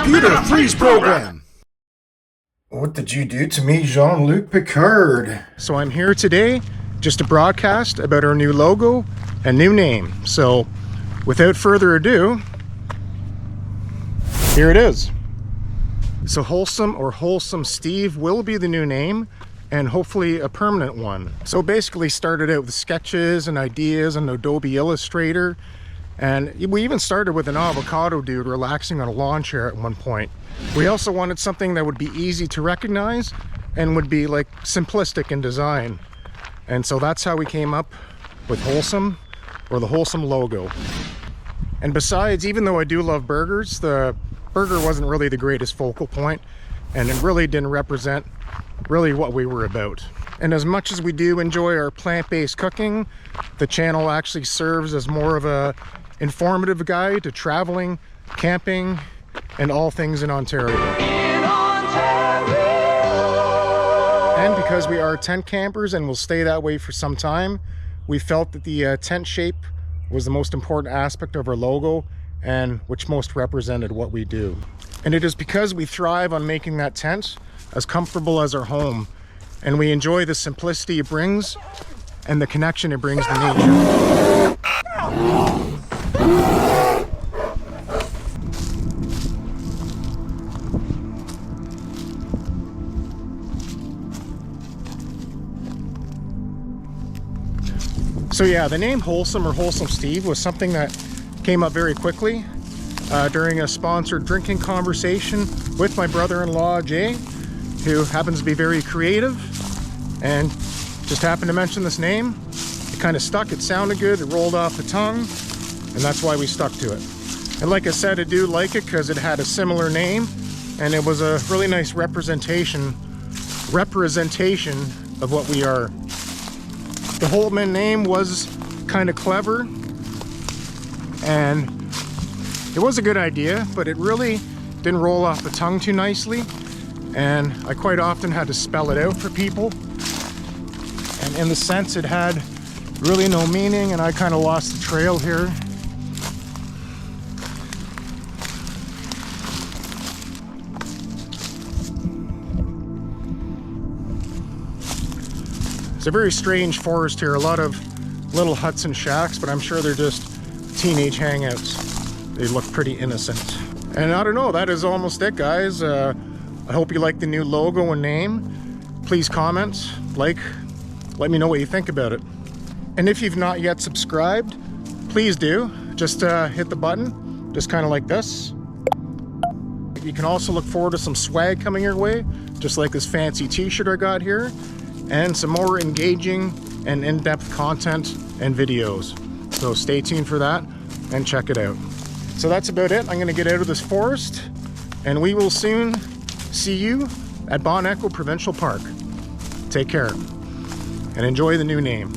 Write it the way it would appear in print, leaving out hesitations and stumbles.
Computer freeze program. What did you do to me, Jean-Luc Picard? So I'm here today just to broadcast about our new logo and new name. So without further ado, here it is. So Wholesome or Wholesome Steve will be the new name, and hopefully a permanent one. So basically started out with sketches and ideas on Adobe Illustrator, and we even started with an avocado dude relaxing on a lawn chair at one point. We also wanted something that would be easy to recognize and would be like simplistic in design. And so that's how we came up with Wholesome, or the Wholesome logo. And besides, even though I do love burgers, the burger wasn't really the greatest focal point, and it really didn't represent really what we were about. And as much as we do enjoy our plant-based cooking, the channel actually serves as more of a informative guide to traveling, camping, and all things in Ontario. And because we are tent campers and will stay that way for some time, we felt that the tent shape was the most important aspect of our logo, and which most represented what we do. And it is because we thrive on making that tent as comfortable as our home, and we enjoy the simplicity it brings and the connection it brings to nature. So yeah, the name Wholesome or Wholesome Steve was something that came up very quickly during a sponsored drinking conversation with my brother-in-law Jay, who happens to be very creative, and just happened to mention this name. It kind of stuck, it sounded good, it rolled off the tongue, and that's why we stuck to it. And like I said, I do like it because it had a similar name, and it was a really nice representation of what we are. The Holtman name was kind of clever, and it was a good idea, but it really didn't roll off the tongue too nicely, and I quite often had to spell it out for people, and in the sense it had really no meaning, and I kind of lost the trail here. It's a very strange forest here, a lot of little huts and shacks, but I'm sure they're just teenage hangouts. They look pretty innocent. And I don't know, that is almost it, guys. I hope you like the new logo and name. Please comment, like, let me know what you think about it. And if you've not yet subscribed, please do. Just hit the button, just kind of like this. You can also look forward to some swag coming your way, just like this fancy t-shirt I got here, and some more engaging and in-depth content and videos. So stay tuned for that and check it out. So that's about it. I'm gonna get out of this forest, and we will soon see you at Bon Echo Provincial Park. Take care and enjoy the new name.